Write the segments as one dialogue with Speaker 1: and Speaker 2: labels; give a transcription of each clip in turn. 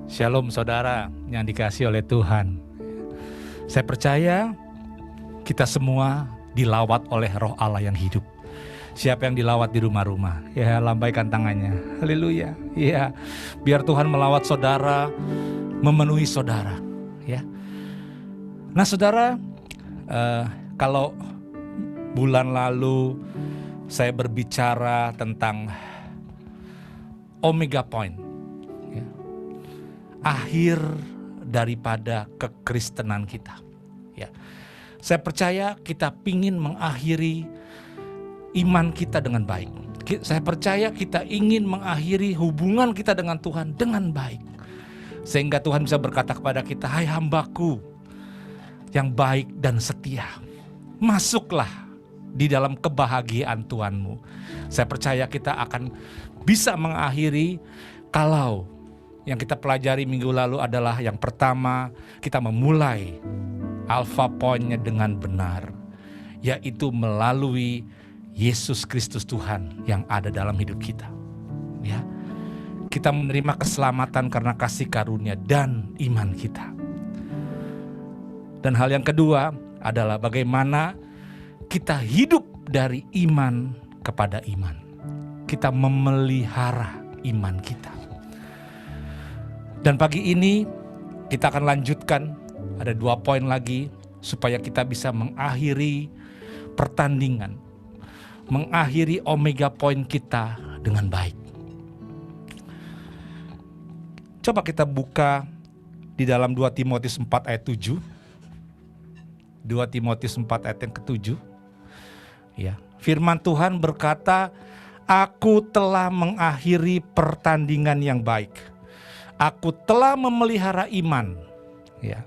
Speaker 1: Shalom saudara yang dikasihi oleh Tuhan. Saya percaya kita semua dilawat oleh Roh Allah yang hidup. Siapa yang dilawat di rumah-rumah? Ya, lambaikan tangannya. Haleluya. Ya, biar Tuhan melawat saudara, memenuhi saudara. Ya. Nah saudara, kalau bulan lalu saya berbicara tentang Omega Point, akhir daripada kekristenan kita. Ya, saya percaya kita ingin mengakhiri iman kita dengan baik. Saya percaya kita ingin mengakhiri hubungan kita dengan Tuhan dengan baik. Sehingga Tuhan bisa berkata kepada kita, hai hambaku yang baik dan setia, masuklah di dalam kebahagiaan Tuhanmu. Saya percaya kita akan bisa mengakhiri kalau yang kita pelajari minggu lalu adalah yang pertama, kita memulai alpha point-nya dengan benar, yaitu melalui Yesus Kristus Tuhan yang ada dalam hidup kita. Ya, kita menerima keselamatan karena kasih karunia dan iman kita. Dan hal yang kedua adalah bagaimana kita hidup dari iman kepada iman. Kita memelihara iman kita. Dan pagi ini kita akan lanjutkan, ada 2 poin lagi supaya kita bisa mengakhiri pertandingan, mengakhiri Omega Point kita dengan baik. Coba kita buka di dalam 2 Timotius 4 ayat 7. 2 Timotius 4 ayat yang ke-7. Ya, firman Tuhan berkata, aku telah mengakhiri pertandingan yang baik. Aku telah memelihara iman. Ya.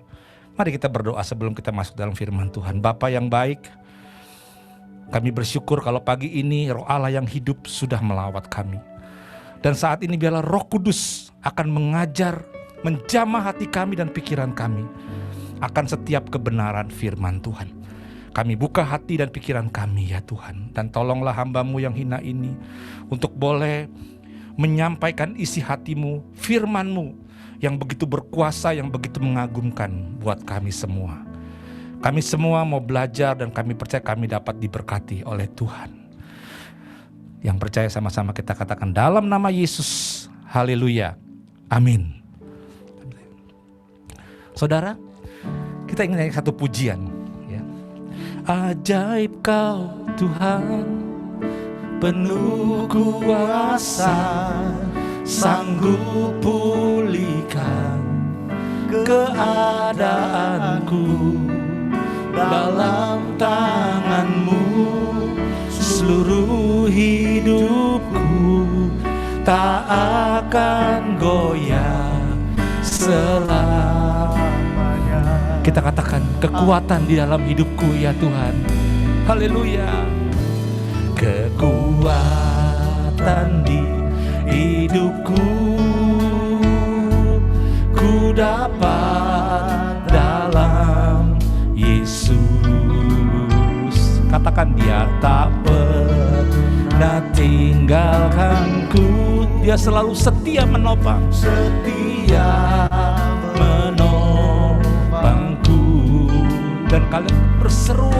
Speaker 1: Mari kita berdoa sebelum kita masuk dalam firman Tuhan. Bapa yang baik, kami bersyukur kalau pagi ini Roh Allah yang hidup sudah melawat kami. Dan saat ini biarlah Roh Kudus akan mengajar, menjamah hati kami dan pikiran kami akan setiap kebenaran firman Tuhan. Kami buka hati dan pikiran kami ya Tuhan. Dan tolonglah hamba-Mu yang hina ini untuk boleh menyampaikan isi hati-Mu, firman-Mu yang begitu berkuasa, yang begitu mengagumkan buat kami semua. Kami semua mau belajar dan kami percaya kami dapat diberkati oleh Tuhan. Yang percaya sama-sama kita katakan dalam nama Yesus, haleluya, amin. Saudara, kita ingin nyanyi satu pujian. Ya. Ajaib Kau Tuhan, penuh kuasa, sanggup pulihkan keadaanku. Dalam tangan-Mu seluruh hidupku tak akan goyah selamanya. Kita katakan kekuatan di dalam hidupku ya Tuhan. Haleluya. Kekuatan di hidupku ku dapat dalam Yesus. Katakan Dia tak pernah tinggalkanku. Dia selalu setia menopang, setia menopangku. Dan kalian berseru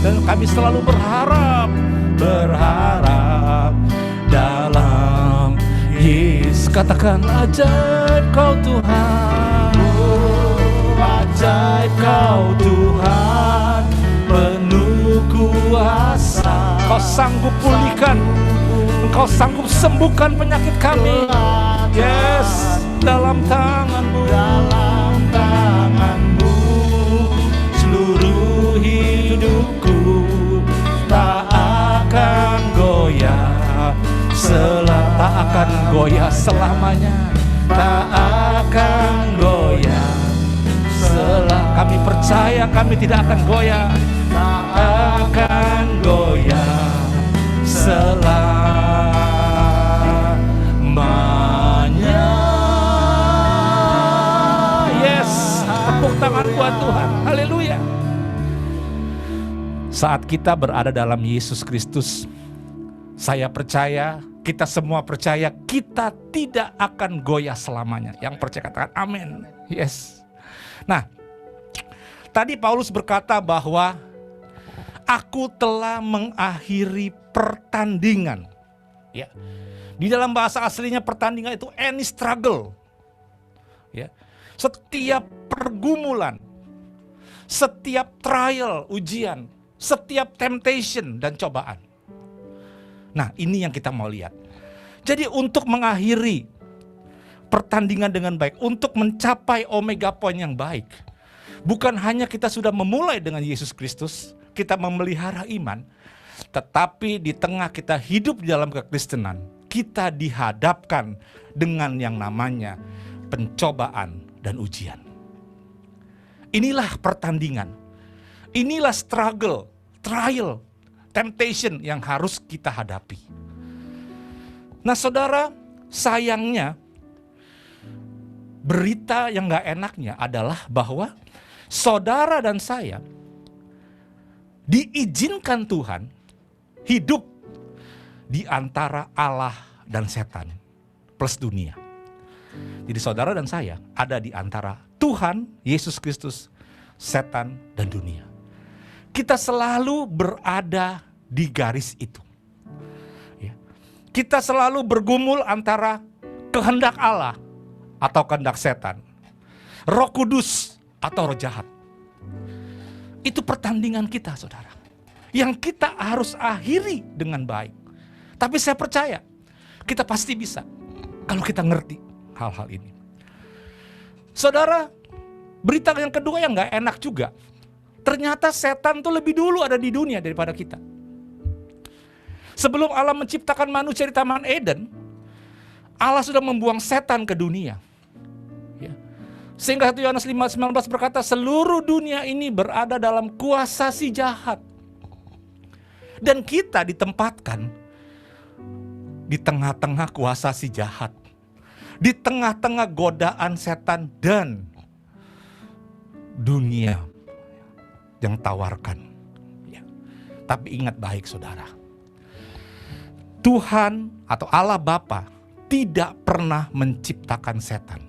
Speaker 1: dan kami selalu berharap dalam Yesus. Katakan ajaib Kau Tuhan, ajaib Kau Tuhan, penuh kuasa. Kau sanggup pulihkan, Engkau sanggup sembuhkan penyakit kami. Yes, dalam tangan-Mu, dalam tangan-Mu seluruh hidupku tak akan goyah, tak akan goyah selamanya, tak akan goyah. Kami percaya kami tidak akan goyah, tak akan goyah selamanya. Yes, tepuk tangan buat Tuhan. Haleluya. Saat kita berada dalam Yesus Kristus, saya percaya Kita semua percaya kita tidak akan goyah selamanya. Yang percaya katakan amin. Yes. Nah, tadi Paulus berkata bahwa aku telah mengakhiri pertandingan. Ya. Di dalam bahasa aslinya pertandingan itu any struggle. Ya. Setiap pergumulan, setiap trial, ujian, setiap temptation dan cobaan. Nah, ini yang kita mau lihat. Jadi untuk mengakhiri pertandingan dengan baik, untuk mencapai omega point yang baik, bukan hanya kita sudah memulai dengan Yesus Kristus, kita memelihara iman, tetapi di tengah kita hidup di dalam kekristenan, kita dihadapkan dengan yang namanya pencobaan dan ujian. Inilah pertandingan, inilah struggle, trial, temptation yang harus kita hadapi. Nah saudara, sayangnya berita yang gak enaknya adalah bahwa saudara dan saya diizinkan Tuhan hidup di antara Allah dan setan plus dunia. Jadi saudara dan saya ada di antara Tuhan, Yesus Kristus, setan, dan dunia. Kita selalu berada di garis itu. Ya. Kita selalu bergumul antara kehendak Allah atau kehendak setan, Roh Kudus atau roh jahat. Itu pertandingan kita, saudara, yang kita harus akhiri dengan baik. Tapi saya percaya kita pasti bisa kalau kita ngerti hal-hal ini. Saudara, berita yang kedua yang gak enak juga, ternyata setan tuh lebih dulu ada di dunia daripada kita. Sebelum Allah menciptakan manusia di Taman Eden, Allah sudah membuang setan ke dunia. Ya. Sehingga 1 Yohanes 5:19 berkata, seluruh dunia ini berada dalam kuasa si jahat. Dan kita ditempatkan di tengah-tengah kuasa si jahat. Di tengah-tengah godaan setan dan dunia yang tawarkan. Ya. Tapi ingat baik saudara, Tuhan atau Allah Bapa tidak pernah menciptakan setan.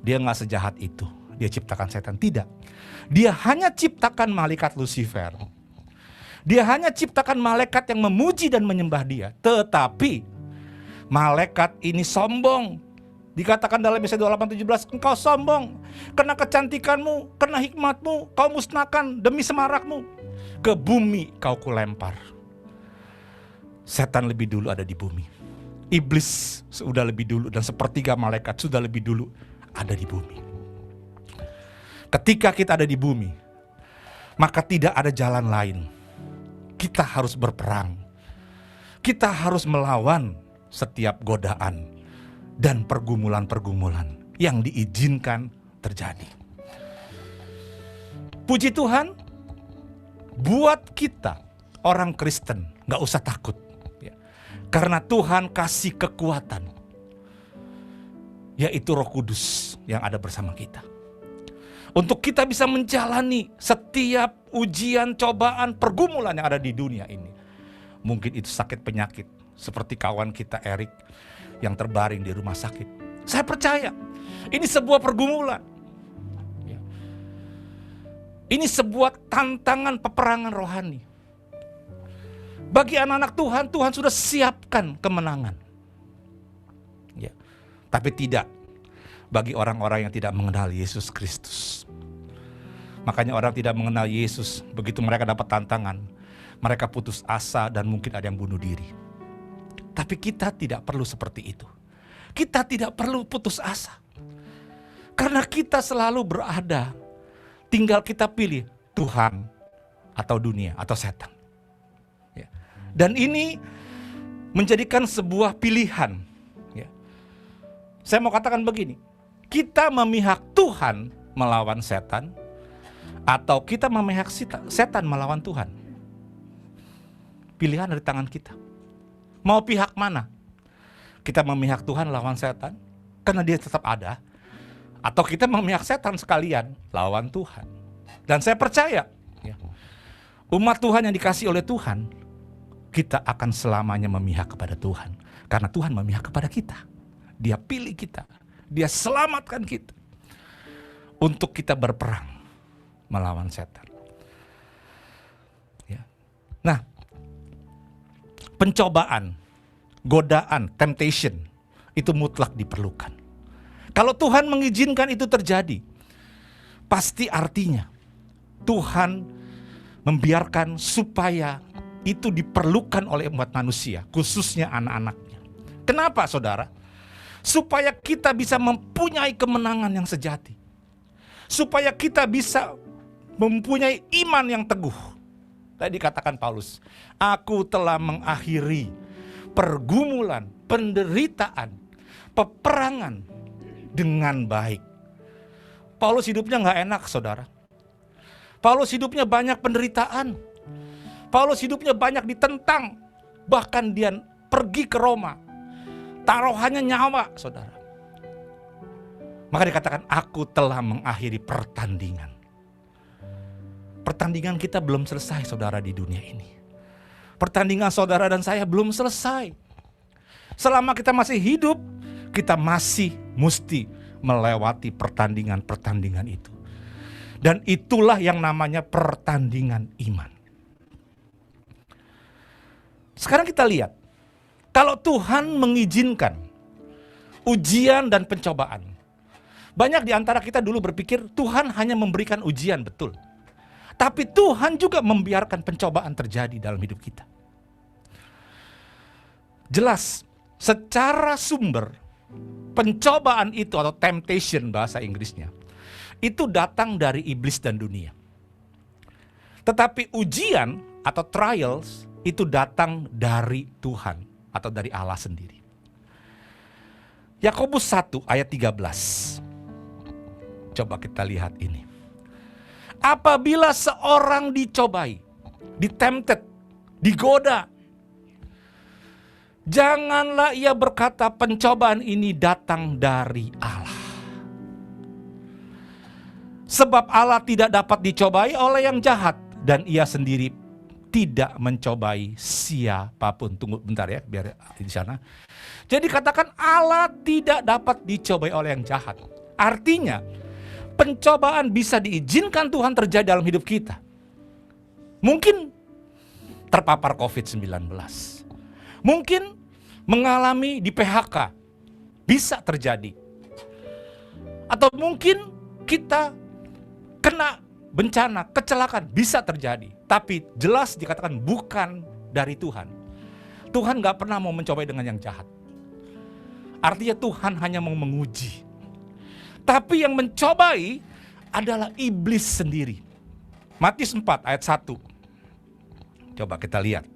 Speaker 1: Dia gak sejahat itu, dia ciptakan setan, tidak. Dia hanya ciptakan malaikat Lucifer. Dia hanya ciptakan malaikat yang memuji dan menyembah dia. Tetapi malaikat ini sombong. Dikatakan dalam Yesaya 28:17, engkau sombong karena kecantikanmu, karena hikmatmu, kau musnahkan demi semarakmu. Ke bumi kau kulempar. Setan lebih dulu ada di bumi. Iblis sudah lebih dulu dan sepertiga malaikat sudah lebih dulu ada di bumi. Ketika kita ada di bumi, maka tidak ada jalan lain. Kita harus berperang. Kita harus melawan setiap godaan dan pergumulan-pergumulan yang diizinkan terjadi. Puji Tuhan, buat kita orang Kristen gak usah takut. Ya. Karena Tuhan kasih kekuatan, yaitu Roh Kudus yang ada bersama kita. Untuk kita bisa menjalani setiap ujian, cobaan, pergumulan yang ada di dunia ini. Mungkin itu sakit penyakit, seperti kawan kita Erik yang terbaring di rumah sakit. Saya percaya ini sebuah pergumulan. Ini sebuah tantangan peperangan rohani. Bagi anak-anak Tuhan, Tuhan sudah siapkan kemenangan. Ya. Tapi tidak bagi orang-orang yang tidak mengenal Yesus Kristus. Makanya orang tidak mengenal Yesus, begitu mereka dapat tantangan, mereka putus asa dan mungkin ada yang bunuh diri. Tapi kita tidak perlu seperti itu. Kita tidak perlu putus asa. Karena kita selalu berada, tinggal kita pilih Tuhan atau dunia atau setan. Ya. Dan ini menjadikan sebuah pilihan. Ya. Saya mau katakan begini, kita memihak Tuhan melawan setan, atau kita memihak setan melawan Tuhan. Pilihan dari tangan kita. Mau pihak mana? Kita memihak Tuhan lawan setan karena dia tetap ada, atau kita memihak setan sekalian lawan Tuhan. Dan saya percaya ya, umat Tuhan yang dikasihi oleh Tuhan, kita akan selamanya memihak kepada Tuhan. Karena Tuhan memihak kepada kita. Dia pilih kita. Dia selamatkan kita. Untuk kita berperang melawan setan. Ya. Nah, pencobaan, godaan, temptation, itu mutlak diperlukan. Kalau Tuhan mengizinkan itu terjadi, pasti artinya Tuhan membiarkan supaya itu diperlukan oleh umat manusia, khususnya anak-anaknya. Kenapa, saudara? Supaya kita bisa mempunyai kemenangan yang sejati. Supaya kita bisa mempunyai iman yang teguh. Tadi dikatakan Paulus, aku telah mengakhiri pergumulan, penderitaan, peperangan dengan baik. Paulus hidupnya gak enak, saudara. Paulus hidupnya banyak penderitaan. Paulus hidupnya banyak ditentang. Bahkan dia pergi ke Roma. Taruhannya nyawa, saudara. Maka dikatakan, aku telah mengakhiri pertandingan. Pertandingan kita belum selesai, saudara, di dunia ini. Pertandingan saudara dan saya belum selesai. Selama kita masih hidup, kita masih mesti melewati pertandingan-pertandingan itu. Dan itulah yang namanya pertandingan iman. Sekarang kita lihat, kalau Tuhan mengizinkan ujian dan pencobaan, banyak di antara kita dulu berpikir Tuhan hanya memberikan ujian, betul. Tapi Tuhan juga membiarkan pencobaan terjadi dalam hidup kita. Jelas, secara sumber, pencobaan itu atau temptation bahasa Inggrisnya, itu datang dari iblis dan dunia. Tetapi ujian atau trials itu datang dari Tuhan atau dari Allah sendiri. Yakobus 1 ayat 13. Coba kita lihat ini. Apabila seorang dicobai, ditempted, digoda, janganlah ia berkata pencobaan ini datang dari Allah. Sebab Allah tidak dapat dicobai oleh yang jahat, dan ia sendiri tidak mencobai siapapun. Tunggu bentar ya, biar di sana. Jadi katakan Allah tidak dapat dicobai oleh yang jahat. Artinya, pencobaan bisa diizinkan Tuhan terjadi dalam hidup kita. Mungkin terpapar COVID-19. Mungkin mengalami di PHK. Bisa terjadi. Atau mungkin kita kena bencana, kecelakaan. Bisa terjadi. Tapi jelas dikatakan bukan dari Tuhan. Tuhan gak pernah mau mencobai dengan yang jahat. Artinya Tuhan hanya mau menguji. Tapi yang mencobai adalah iblis sendiri. Matius 4 ayat 1. Coba kita lihat.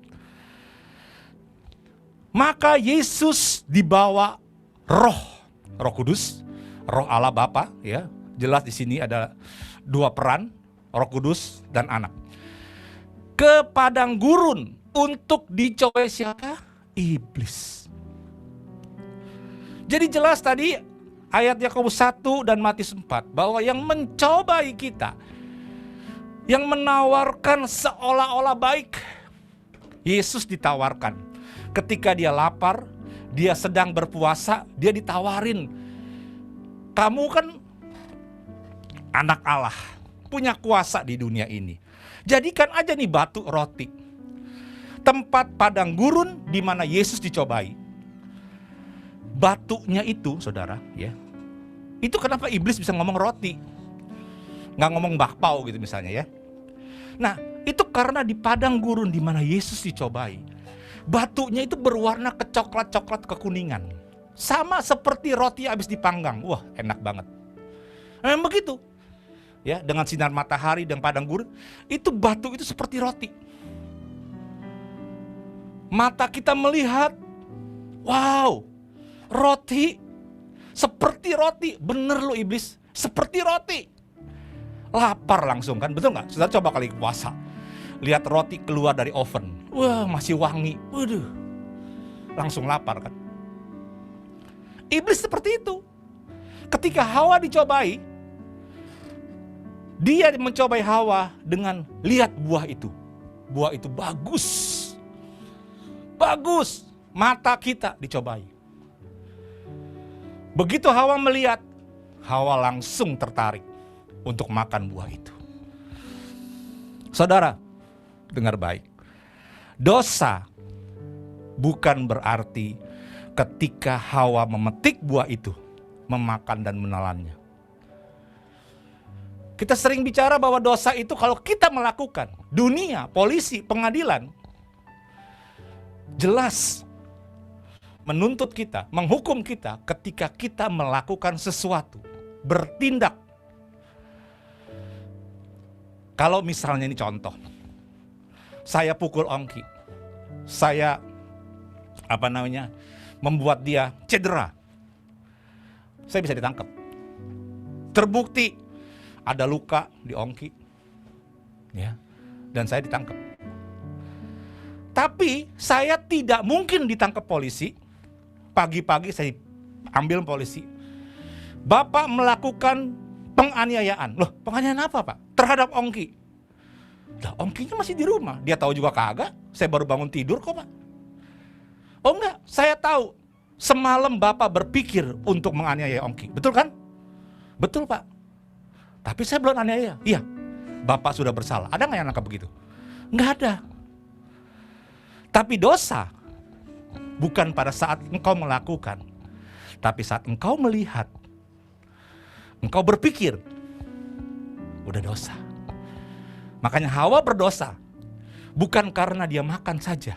Speaker 1: Maka Yesus dibawa Roh Kudus, Roh Allah Bapa, ya. Jelas di sini ada dua peran, Roh Kudus dan Anak. Ke padang gurun untuk dicobai siapa? Iblis. Jadi jelas tadi ayat Yakobus 1 dan Matius 4 bahwa yang mencobai kita, yang menawarkan seolah-olah baik, Yesus ditawarkan. Ketika dia lapar, dia sedang berpuasa, dia ditawarin, kamu kan anak Allah, punya kuasa di dunia ini. Jadikan aja nih batu roti. Tempat padang gurun di mana Yesus dicobai. Batunya itu, saudara, ya. Itu kenapa iblis bisa ngomong roti, nggak ngomong bakpao gitu misalnya ya. Nah, itu karena di padang gurun di mana Yesus dicobai, batunya itu berwarna kecoklat-coklat kekuningan, sama seperti roti habis dipanggang. Wah, enak banget. Memang begitu, ya. Dengan sinar matahari dan padang gurun, itu batu itu seperti roti. Mata kita melihat, wow, roti, seperti roti. Bener lo iblis, seperti roti. Lapar langsung kan, betul gak? Saudara coba kali puasa, lihat roti keluar dari oven, wah masih wangi, waduh, langsung lapar kan. Iblis seperti itu. Ketika Hawa dicobai, dia mencobai Hawa dengan lihat buah itu. Buah itu bagus. Bagus, mata kita dicobai. Begitu Hawa melihat, Hawa langsung tertarik untuk makan buah itu. Saudara, dengar baik. Dosa bukan berarti ketika Hawa memetik buah itu, memakan dan menelannya. Kita sering bicara bahwa dosa itu kalau kita melakukan, dunia, polisi, pengadilan, jelas menuntut kita, menghukum kita ketika kita melakukan sesuatu, bertindak. Kalau misalnya ini contoh, saya pukul Ongki, saya membuat dia cedera, saya bisa ditangkap. Terbukti ada luka di Ongki, ya, dan saya ditangkap. Tapi saya tidak mungkin ditangkap polisi. Pagi-pagi saya ambil polisi. Bapak melakukan penganiayaan. Loh, penganiayaan apa, Pak? Terhadap Ongki. Lah, Ongkinya masih di rumah. Dia tahu juga kagak. Saya baru bangun tidur kok, Pak. Oh enggak, saya tahu. Semalam Bapak berpikir untuk menganiaya Ongki. Betul kan? Betul, Pak. Tapi saya belum aniaya. Iya, Bapak sudah bersalah. Ada nggak yang nangkap begitu? Nggak ada. Tapi dosa bukan pada saat engkau melakukan, tapi saat engkau melihat, engkau berpikir, udah dosa. Makanya Hawa berdosa, bukan karena dia makan saja.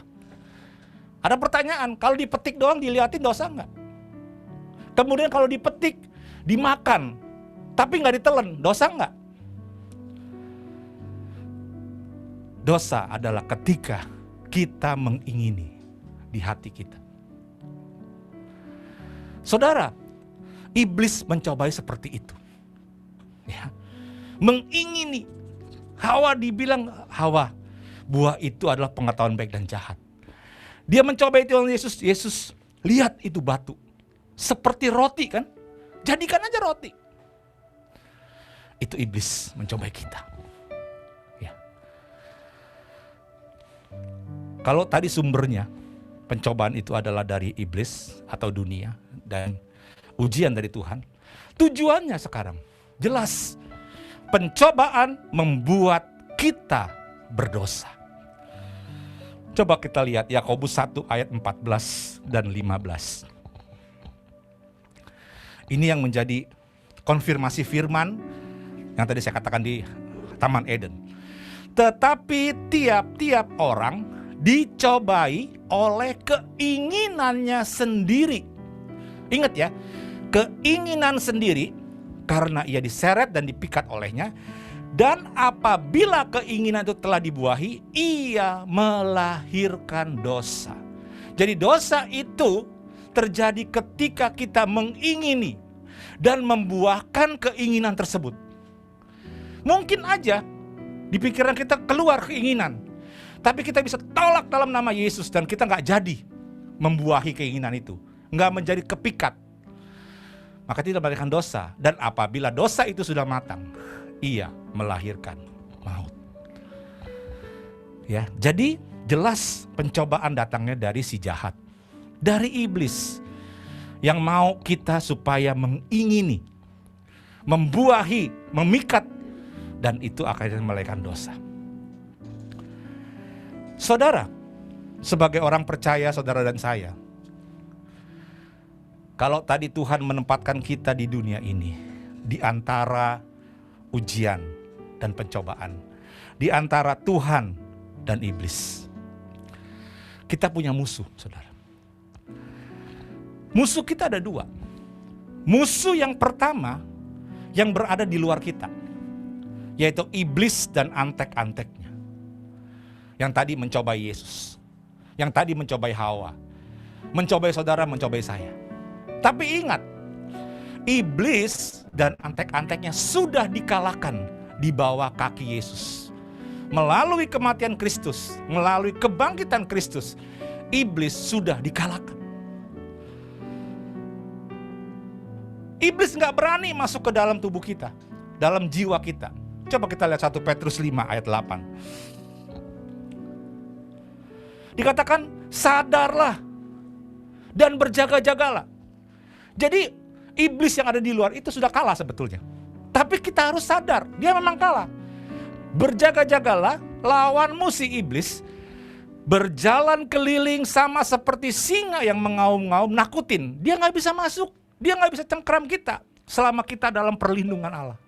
Speaker 1: Ada pertanyaan, kalau dipetik doang dilihatin dosa nggak? Kemudian kalau dipetik, dimakan, tapi nggak ditelan, dosa nggak? Dosa adalah ketika kita mengingini di hati kita. Saudara, iblis mencobai seperti itu. Ya. Mengingini. Hawa dibilang, Hawa, buah itu adalah pengetahuan baik dan jahat. Dia mencobai Tuhan Yesus. Yesus, lihat itu batu. Seperti roti kan? Jadikan aja roti. Itu iblis mencobai kita. Ya. Kalau tadi sumbernya, pencobaan itu adalah dari iblis atau dunia dan ujian dari Tuhan. Tujuannya sekarang jelas. Pencobaan membuat kita berdosa. Coba kita lihat Yakobus 1 ayat 14 dan 15. Ini yang menjadi konfirmasi firman yang tadi saya katakan di Taman Eden. Tetapi tiap-tiap orang dicobai oleh keinginannya sendiri. Ingat ya, keinginan sendiri karena ia diseret dan dipikat olehnya. Dan apabila keinginan itu telah dibuahi, ia melahirkan dosa. Jadi dosa itu terjadi ketika kita mengingini dan membuahkan keinginan tersebut. Mungkin aja di pikiran kita keluar keinginan, tapi kita bisa tolak dalam nama Yesus dan kita gak jadi membuahi keinginan itu, gak menjadi kepikat. Maka tidak melahirkan dosa. Dan apabila dosa itu sudah matang, ia melahirkan maut. Ya, jadi jelas pencobaan datangnya dari si jahat, dari iblis yang mau kita supaya mengingini, membuahi, memikat, dan itu akhirnya melahirkan dosa. Saudara, sebagai orang percaya, saudara dan saya, kalau tadi Tuhan menempatkan kita di dunia ini, di antara ujian dan pencobaan, di antara Tuhan dan iblis, kita punya musuh, saudara. Musuh kita ada dua. Musuh yang pertama yang berada di luar kita, yaitu iblis dan antek-anteknya. Yang tadi mencobai Yesus, yang tadi mencobai Hawa, mencobai saudara, mencobai saya. Tapi ingat, iblis dan antek-anteknya sudah dikalahkan di bawah kaki Yesus. Melalui kematian Kristus, melalui kebangkitan Kristus, iblis sudah dikalahkan. Iblis gak berani masuk ke dalam tubuh kita, dalam jiwa kita. Coba kita lihat 1 Petrus 5 ayat 8. Dikatakan sadarlah dan berjaga-jagalah. Jadi iblis yang ada di luar itu sudah kalah sebetulnya. Tapi kita harus sadar, dia memang kalah. Berjaga-jagalah, lawanmu si iblis berjalan keliling sama seperti singa yang mengaum-ngaum, nakutin. Dia gak bisa masuk, dia gak bisa cengkeram kita selama kita dalam perlindungan Allah.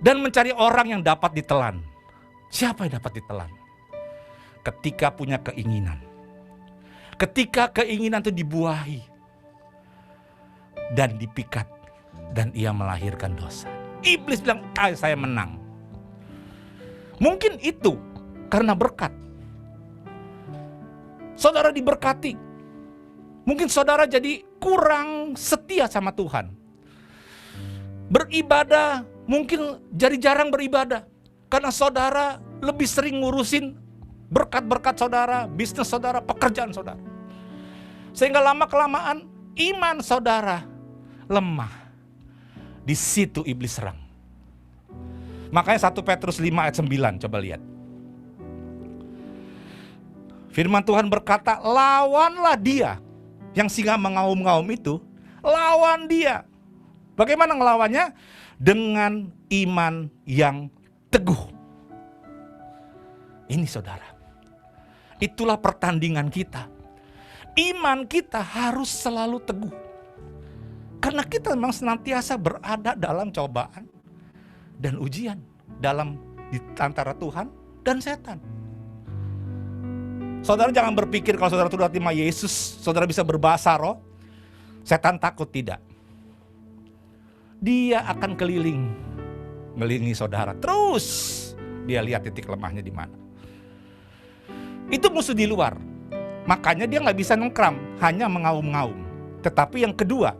Speaker 1: Dan mencari orang yang dapat ditelan. Siapa yang dapat ditelan? Ketika punya keinginan. Ketika keinginan itu dibuahi dan dipikat, dan ia melahirkan dosa. Iblis bilang, saya menang. Mungkin itu karena berkat. Saudara diberkati. Mungkin saudara jadi kurang setia sama Tuhan. Beribadah, mungkin jadi jarang beribadah. Karena saudara lebih sering ngurusin berkat-berkat saudara, bisnis saudara, pekerjaan saudara. Sehingga lama-kelamaan iman saudara lemah. Di situ iblis serang. Makanya 1 Petrus 5 ayat 9, coba lihat. Firman Tuhan berkata, lawanlah dia. Yang singa mengaum-ngaum itu, lawan dia. Bagaimana ngelawannya? Dengan iman yang teguh. Ini saudara, itulah pertandingan kita. Iman kita harus selalu teguh. Karena kita memang senantiasa berada dalam cobaan dan ujian di antara Tuhan dan setan. Saudara jangan berpikir kalau saudara sudah terima Yesus, saudara bisa berbahasa roh. Setan takut, tidak. Dia akan keliling, melilingi saudara. Terus dia lihat titik lemahnya di mana. Itu musuh di luar. Makanya dia gak bisa nengkram, hanya mengaum-ngaum. Tetapi yang kedua,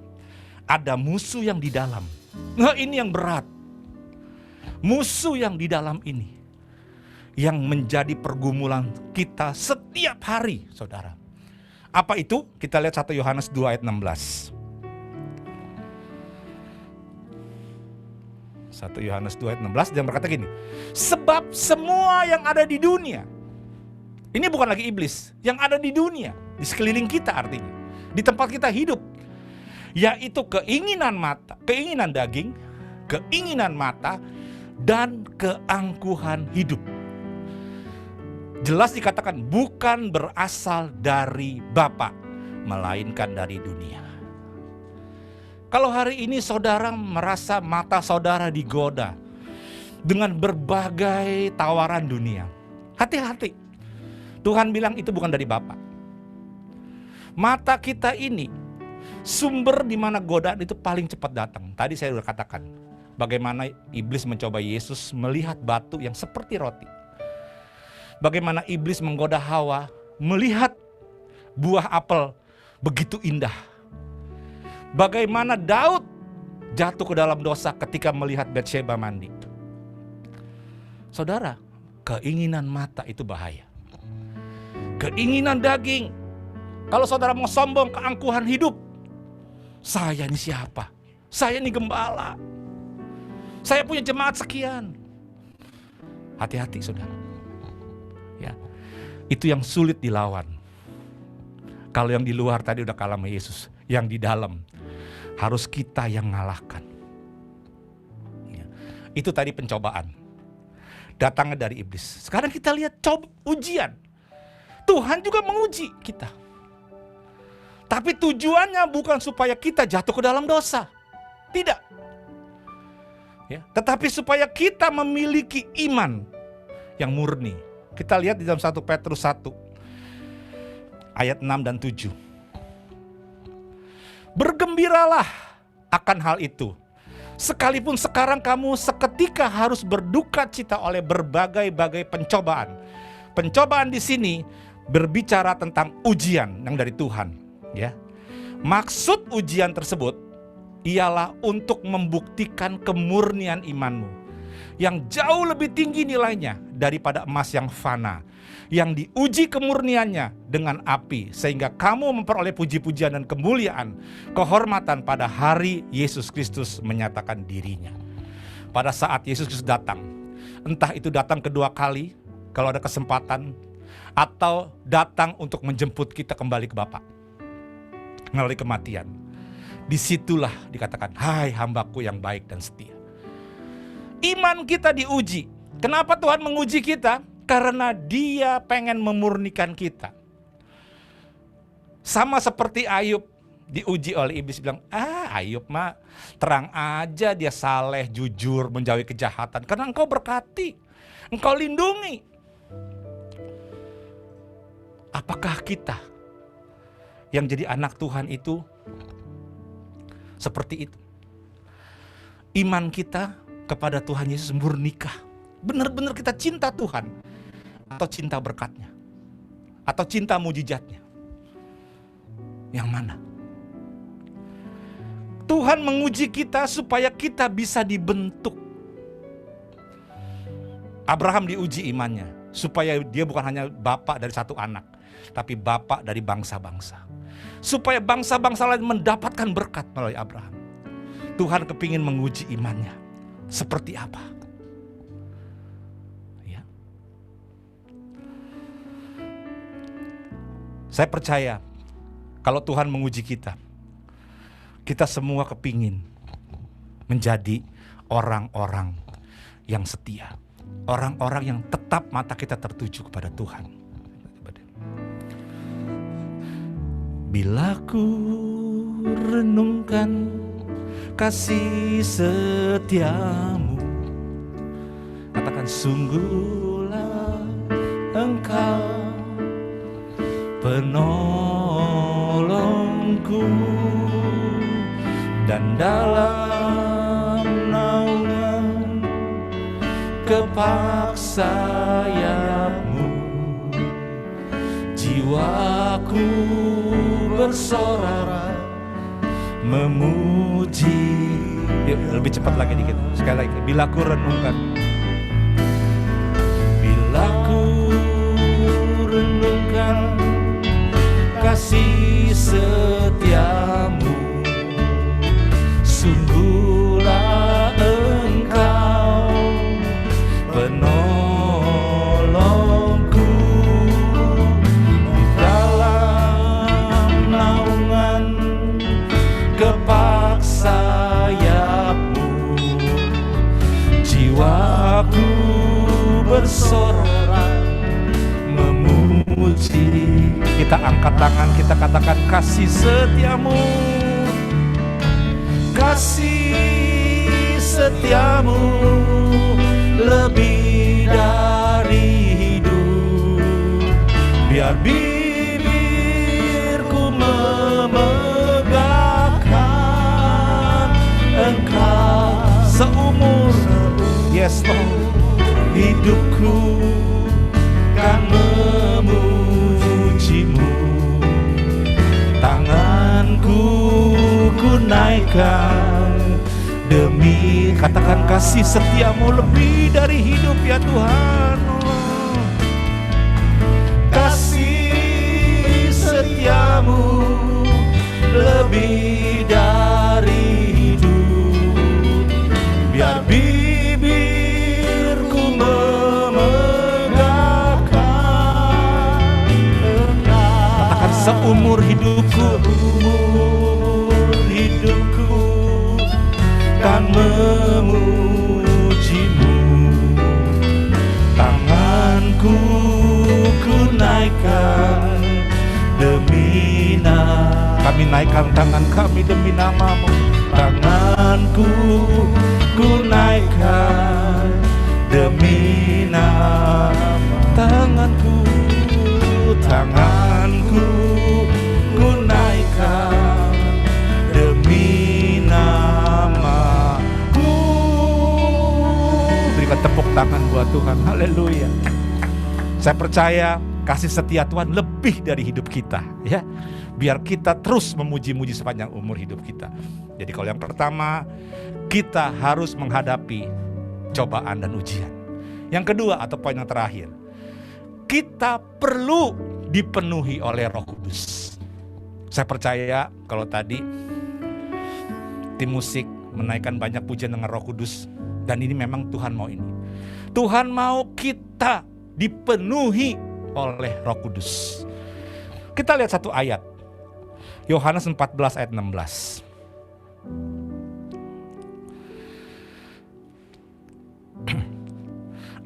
Speaker 1: ada musuh yang di dalam. Nah, ini yang berat. Musuh yang di dalam ini, yang menjadi pergumulan kita setiap hari, saudara. Apa itu? Kita lihat 1 Yohanes 2 ayat 16. 1 Yohanes 2 ayat 16, dia berkata gini. Sebab semua yang ada di dunia, ini bukan lagi iblis, yang ada di dunia, di sekeliling kita artinya, di tempat kita hidup, yaitu keinginan mata, keinginan daging, keinginan mata, dan keangkuhan hidup. Jelas dikatakan bukan berasal dari Bapa, melainkan dari dunia. Kalau hari ini saudara merasa mata saudara digoda dengan berbagai tawaran dunia, hati-hati. Tuhan bilang itu bukan dari Bapa. Mata kita ini sumber di mana godaan itu paling cepat datang. Tadi saya sudah katakan bagaimana iblis mencoba Yesus melihat batu yang seperti roti. Bagaimana iblis menggoda Hawa melihat buah apel begitu indah. Bagaimana Daud jatuh ke dalam dosa ketika melihat Batsheba mandi. Saudara, keinginan mata itu bahaya. Keinginan daging. Kalau saudara mau sombong, keangkuhan hidup. Saya ini siapa? Saya ini gembala. Saya punya jemaat sekian. Hati-hati saudara. Ya, itu yang sulit dilawan. Kalau yang di luar tadi udah kalah sama Yesus. Yang di dalam harus kita yang ngalahkan. Ya, itu tadi pencobaan. Datangnya dari iblis. Sekarang kita lihat ujian. Tuhan juga menguji kita. Tapi tujuannya bukan supaya kita jatuh ke dalam dosa. Tidak. Ya, tetapi supaya kita memiliki iman yang murni. Kita lihat di dalam 1 Petrus 1 ayat 6 dan 7. Bergembiralah akan hal itu. Sekalipun sekarang kamu seketika harus berduka cita oleh berbagai-bagai pencobaan. Pencobaan di sini berbicara tentang ujian yang dari Tuhan, ya. Maksud ujian tersebut ialah untuk membuktikan kemurnian imanmu yang jauh lebih tinggi nilainya daripada emas yang fana, yang diuji kemurniannya dengan api sehingga kamu memperoleh puji-pujian dan kemuliaan, kehormatan pada hari Yesus Kristus menyatakan dirinya. Pada saat Yesus Kristus datang, entah itu datang kedua kali, kalau ada kesempatan, atau datang untuk menjemput kita kembali ke Bapa melalui kematian. Disitulah dikatakan, hai hambaku yang baik dan setia. Iman kita diuji. Kenapa Tuhan menguji kita? Karena Dia pengen memurnikan kita. Sama seperti Ayub diuji oleh iblis, bilang, Ayub mah terang aja dia saleh, jujur, menjauhi kejahatan. Karena engkau berkati, engkau lindungi. Apakah kita yang jadi anak Tuhan itu seperti itu? Iman kita kepada Tuhan Yesus murnikah? Benar-benar kita cinta Tuhan? Atau cinta berkatnya? Atau cinta mujizatnya? Yang mana? Tuhan menguji kita supaya kita bisa dibentuk. Abraham diuji imannya supaya dia bukan hanya bapak dari satu anak, tapi bapak dari bangsa-bangsa. Supaya bangsa-bangsa lain mendapatkan berkat melalui Abraham. Tuhan kepingin menguji imannya. Seperti apa? Ya. Saya percaya kalau Tuhan menguji kita, kita semua kepingin menjadi orang-orang yang setia. Orang-orang yang tetap mata kita tertuju kepada Tuhan. Bila ku renungkan kasih setiamu, katakan sungguhlah Engkau penolongku, dan dalam naungan kepak sayapmu jiwaku bersorak memuji. Yuk, lebih cepat lagi dikit, sekali lagi. Bila ku renungkan, bila ku renungkan kasih setiamu, sungguhlah Engkau penolongku, di dalam naungan kepak sayapmu jiwaku bersorak memuji. Kita angkat tangan, kita katakan kasih setiamu, kasih setiamu lebih dari hidup. Biar bibirku memegahkan Engkau seumur, yes Lord, hidupku kan memujimu. Tanganku ku naikkan demi, katakan kasih setiamu lebih dari hidup ya Tuhan. Kasih setiamu lebih dari hidup. Biar bibirku memegahkan Engkau. Katakan seumur hidupku, kan memujimu. Tanganku ku naikkan demi nama. Kami naikkan tangan kami demi namamu. Tanganku ku naikkan demi nama. Tanganku ku naikkan demi namamu. Berikan tepuk tangan buat Tuhan. Haleluya. Saya percaya kasih setia Tuhan lebih dari hidup kita, ya. Biar kita terus memuji-muji sepanjang umur hidup kita. Jadi kalau yang pertama, kita harus menghadapi cobaan dan ujian. Yang kedua atau poin yang terakhir, kita perlu dipenuhi oleh Roh Kudus. Saya percaya kalau tadi tim musik menaikkan banyak pujian dengan Roh Kudus, dan ini memang Tuhan mau ini. Tuhan mau kita dipenuhi oleh Roh Kudus. Kita lihat satu ayat. Yohanes 14 ayat 16.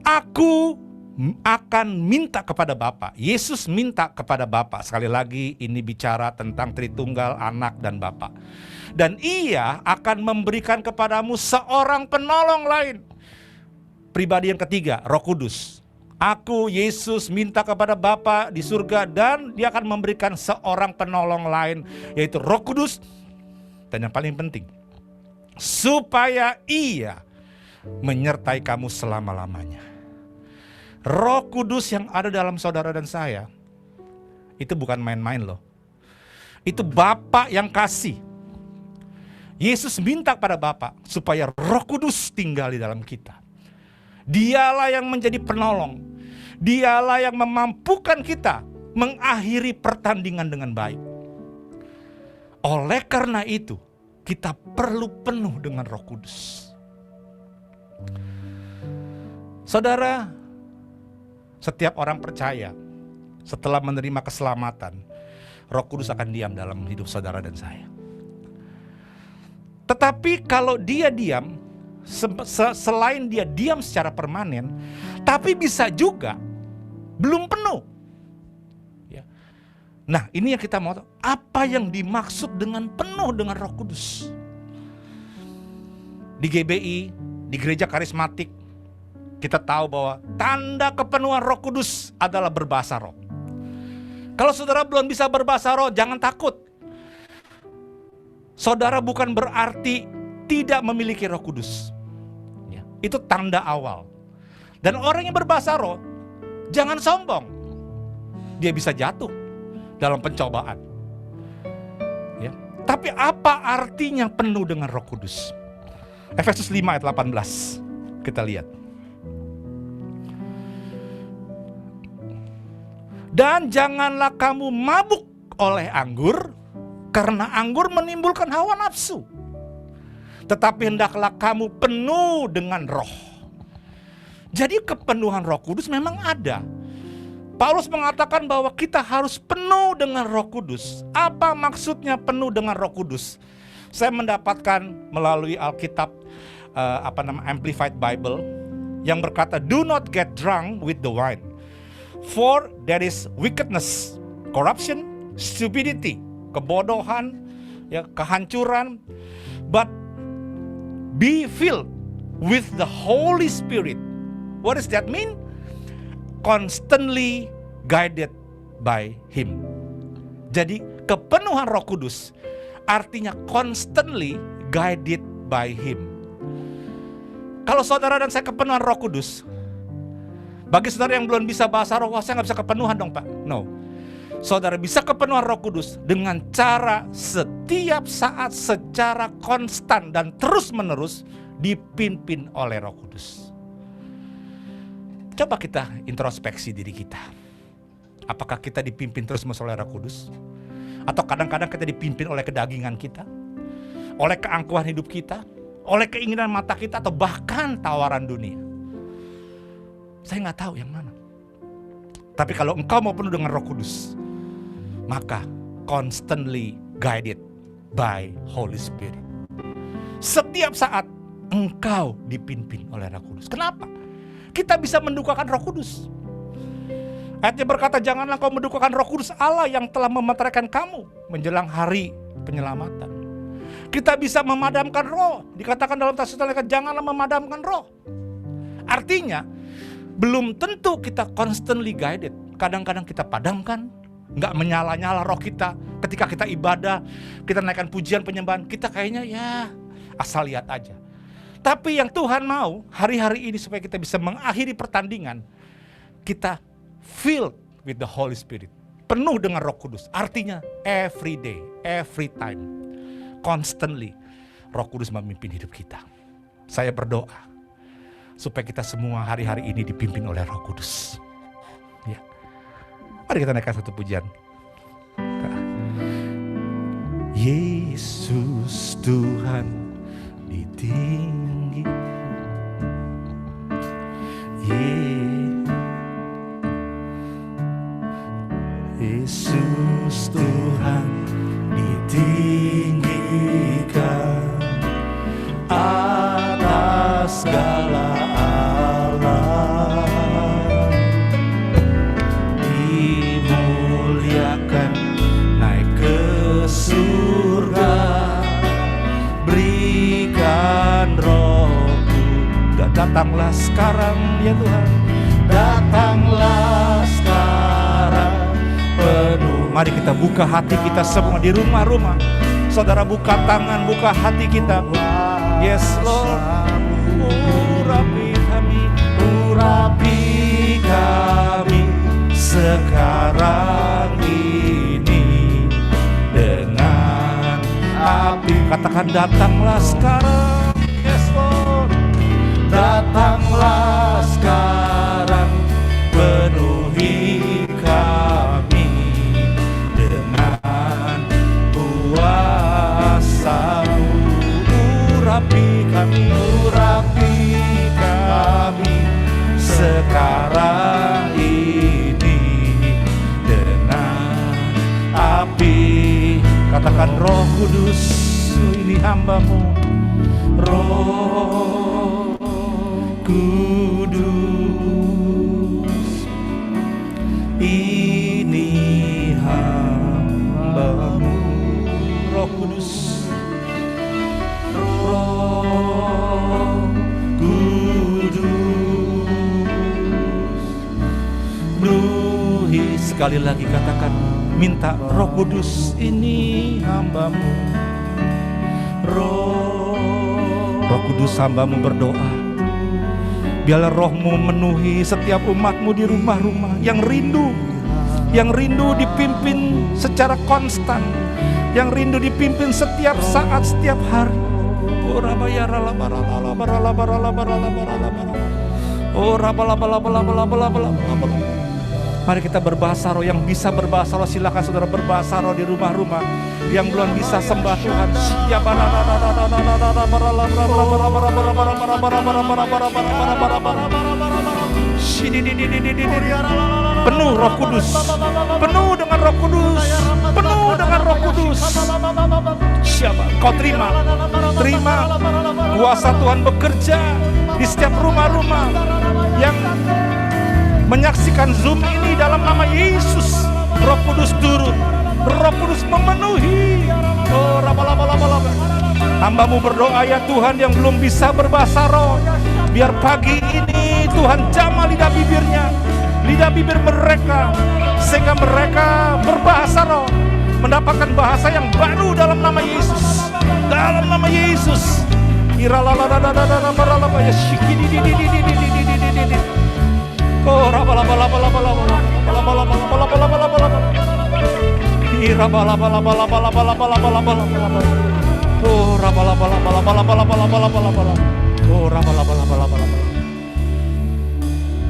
Speaker 1: Aku akan minta kepada Bapa. Yesus minta kepada Bapa. Sekali lagi ini bicara tentang Tritunggal, Anak dan Bapa. Dan Ia akan memberikan kepadamu seorang penolong lain. Pribadi yang ketiga, Roh Kudus. Aku, Yesus, minta kepada Bapa di surga dan Dia akan memberikan seorang penolong lain, yaitu Roh Kudus. Dan yang paling penting, supaya Ia menyertai kamu selama-lamanya. Roh Kudus yang ada dalam saudara dan saya, itu bukan main-main loh. Itu Bapa yang kasih. Yesus minta kepada Bapa supaya Roh Kudus tinggal di dalam kita. Dialah yang menjadi penolong. Dialah yang memampukan kita mengakhiri pertandingan dengan baik. Oleh karena itu, kita perlu penuh dengan Roh Kudus. Saudara, setiap orang percaya setelah menerima keselamatan, Roh Kudus akan diam dalam hidup saudara dan saya. Tetapi kalau dia diam, selain dia diam secara permanen, tapi bisa juga belum penuh. Ya. Nah, ini yang kita mau tahu. Apa yang dimaksud dengan penuh dengan Roh Kudus? Di GBI, di gereja karismatik, kita tahu bahwa tanda kepenuhan Roh Kudus adalah berbahasa roh. Kalau saudara belum bisa berbahasa roh, jangan takut. Saudara bukan berarti tidak memiliki Roh Kudus. Itu tanda awal. Dan orang yang berbahasa roh, jangan sombong. Dia bisa jatuh dalam pencobaan. Ya. Tapi apa artinya penuh dengan Roh Kudus? Efesus 5 ayat 18. Kita lihat. Dan janganlah kamu mabuk oleh anggur, karena anggur menimbulkan hawa nafsu. Tetapi hendaklah kamu penuh dengan roh. Jadi kepenuhan Roh Kudus memang ada. Paulus mengatakan bahwa kita harus penuh dengan Roh Kudus. Apa maksudnya penuh dengan Roh Kudus? Saya mendapatkan melalui Alkitab Amplified Bible yang berkata, "Do not get drunk with the wine, for there is wickedness, corruption, stupidity," kebodohan, ya, kehancuran. "But be filled with the Holy Spirit." What does that mean? Constantly guided by Him. Jadi kepenuhan Roh Kudus artinya constantly guided by Him. Kalau saudara dan saya kepenuhan Roh Kudus, bagi saudara yang belum bisa bahasa roh, saya nggak bisa kepenuhan dong Pak. No. Saudara bisa kepenuhan Roh Kudus dengan cara setiap saat secara konstan dan terus-menerus dipimpin oleh Roh Kudus. Coba kita introspeksi diri kita. Apakah kita dipimpin terus-menerus oleh Roh Kudus? Atau kadang-kadang kita dipimpin oleh kedagingan kita? Oleh keangkuhan hidup kita? Oleh keinginan mata kita? Atau bahkan tawaran dunia? Saya nggak tahu yang mana. Tapi kalau engkau mau penuh dengan Roh Kudus, maka constantly guided by Holy Spirit. Setiap saat engkau dipimpin oleh Roh Kudus. Kenapa? Kita bisa mendukakan Roh Kudus. Ayatnya berkata, janganlah kau mendukakan Roh Kudus Allah yang telah memeteraikan kamu menjelang hari penyelamatan. Kita bisa memadamkan roh. Dikatakan dalam Tesalonika, janganlah memadamkan roh. Artinya, belum tentu kita constantly guided. Kadang-kadang kita padamkan, nggak menyala-nyala roh kita. Ketika kita ibadah, kita naikkan pujian penyembahan, kita kayaknya ya asal lihat aja. Tapi yang Tuhan mau hari-hari ini supaya kita bisa mengakhiri pertandingan, kita filled with the Holy Spirit, penuh dengan Roh Kudus. Artinya every day, every time, constantly Roh Kudus memimpin hidup kita. Saya berdoa supaya kita semua hari-hari ini dipimpin oleh Roh Kudus. Ya. Mari kita naikkan satu pujian. Yesus Tuhan di tinggi, Yesus Tuhan ditinggikan atas segala alam, dimuliakan naik ke surga, berikan Roh-Ku. Datanglah sekarang ya Tuhan, datanglah sekarang penuh. Mari kita buka hati kita semua di rumah-rumah. Saudara buka tangan, buka hati kita. Yes Lord. Urapi kami sekarang ini dengan api. Katakan datanglah sekarang. Yes Lord. Datanglah sekarang, penuhi kami dengan kuasa-Mu. Urapi kami sekarang ini dengan api. Katakan Roh Kudus, ini hamba-Mu. Roh Kudus, ini hamba-Mu. Roh Kudus, Roh Kudus, penuhi. Sekali lagi katakan, minta Roh Kudus, ini hamba-Mu. Roh Kudus, hamba-Mu berdoa, biarlah Roh-Mu memenuhi setiap umat-Mu di rumah-rumah yang rindu dipimpin secara konstan, yang rindu dipimpin setiap saat, setiap hari. Mari kita berbahasa roh. Yang bisa berbahasa roh silakan saudara berbahasa roh di rumah-rumah. Yang belum bisa sembah Tuhan, penuh Roh Kudus, penuh dengan Roh Kudus, penuh dengan Roh Kudus. Siapa? Kau terima kuasa Tuhan bekerja di setiap rumah-rumah yang menyaksikan Zoom ini dalam nama Yesus. Roh Kudus turun, Roh Kudus memenuhi. Oh, hamba-Mu berdoa ya Tuhan, yang belum bisa berbahasa roh, biar pagi ini Tuhan jamah lidah bibir mereka, sehingga mereka berbahasa roh, mendapatkan bahasa yang baru dalam nama Yesus. Dalam nama Yesus. Oh,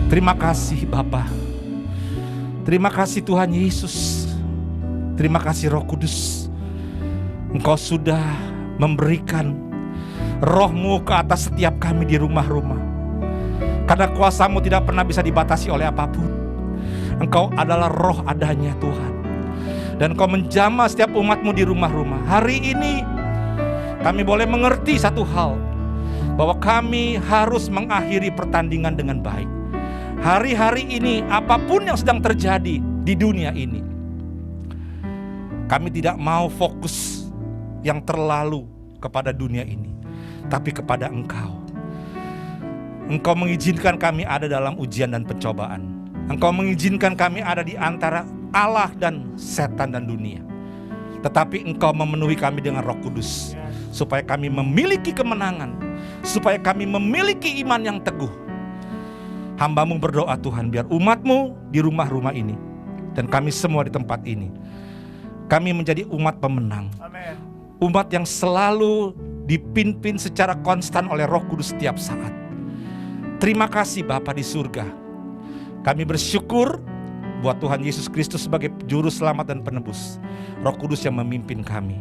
Speaker 1: terima kasih Bapa. Terima kasih Tuhan Yesus. Terima kasih Roh Kudus. Engkau sudah memberikan Roh-Mu ke atas setiap kami di rumah-rumah. Karena kuasa-Mu tidak pernah bisa dibatasi oleh apapun. Engkau adalah roh adanya Tuhan. Dan Engkau menjamah setiap umat-Mu di rumah-rumah. Hari ini kami boleh mengerti satu hal, bahwa kami harus mengakhiri pertandingan dengan baik. Hari-hari ini apapun yang sedang terjadi di dunia ini, kami tidak mau fokus yang terlalu kepada dunia ini, tapi kepada Engkau. Engkau mengizinkan kami ada dalam ujian dan pencobaan. Engkau mengizinkan kami ada di antara Allah dan setan dan dunia. Tetapi Engkau memenuhi kami dengan Roh Kudus, supaya kami memiliki kemenangan, supaya kami memiliki iman yang teguh. Hamba-Mu berdoa Tuhan, biar umat-Mu di rumah-rumah ini, dan kami semua di tempat ini, kami menjadi umat pemenang. Amen. Umat yang selalu dipimpin secara konstan oleh Roh Kudus setiap saat. Terima kasih Bapa di surga. Kami bersyukur buat Tuhan Yesus Kristus sebagai juru selamat dan penebus. Roh Kudus yang memimpin kami.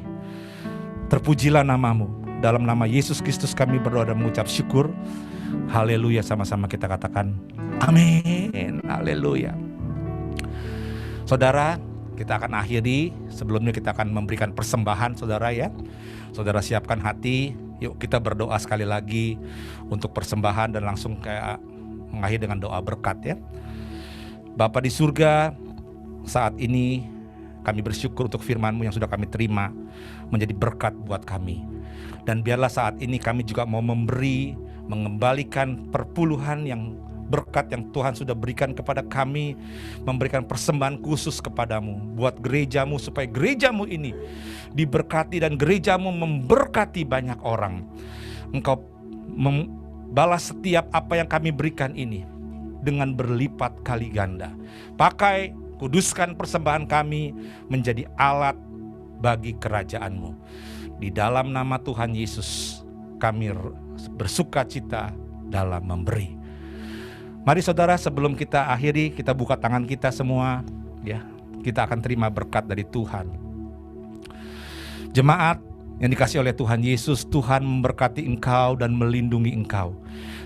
Speaker 1: Terpujilah nama-Mu. Dalam nama Yesus Kristus kami berdoa dan mengucap syukur. Haleluya, sama-sama kita katakan amin. Haleluya. Saudara, kita akan akhiri. Sebelumnya kita akan memberikan persembahan saudara ya. Saudara siapkan hati, yuk kita berdoa sekali lagi untuk persembahan dan langsung kayak mengakhiri dengan doa berkat ya. Bapa di surga, saat ini kami bersyukur untuk firman-Mu yang sudah kami terima menjadi berkat buat kami. Dan biarlah saat ini kami juga mau memberi, mengembalikan perpuluhan yang berkat yang Tuhan sudah berikan kepada kami, memberikan persembahan khusus kepadamu buat gerejamu, supaya gerejamu ini diberkati dan gerejamu memberkati banyak orang. Engkau membalas setiap apa yang kami berikan ini dengan berlipat kali ganda. Pakai, kuduskan persembahan kami menjadi alat bagi kerajaan-Mu. Di dalam nama Tuhan Yesus kami bersuka cita dalam memberi. Mari saudara, sebelum kita akhiri, kita buka tangan kita semua ya. Kita akan terima berkat dari Tuhan. Jemaat yang dikasihi oleh Tuhan Yesus, Tuhan memberkati engkau dan melindungi engkau.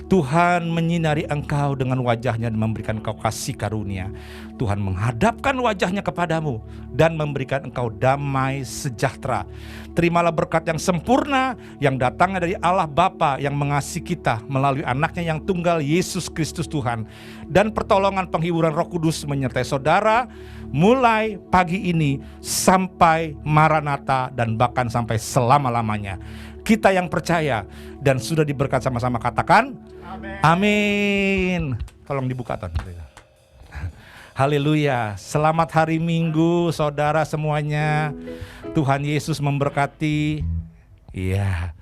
Speaker 1: Tuhan menyinari engkau dengan wajahnya dan memberikan engkau kasih karunia. Tuhan menghadapkan wajahnya kepadamu dan memberikan engkau damai sejahtera. Terimalah berkat yang sempurna yang datangnya dari Allah Bapa yang mengasihi kita melalui anaknya yang tunggal Yesus Kristus Tuhan. Dan pertolongan penghiburan Roh Kudus menyertai saudara mulai pagi ini sampai Maranatha dan bahkan sampai selama-lamanya. Kita yang percaya dan sudah diberkat sama-sama katakan amin. Tolong dibuka Ton. Haleluya. Selamat hari Minggu saudara semuanya. Tuhan Yesus memberkati. Iya.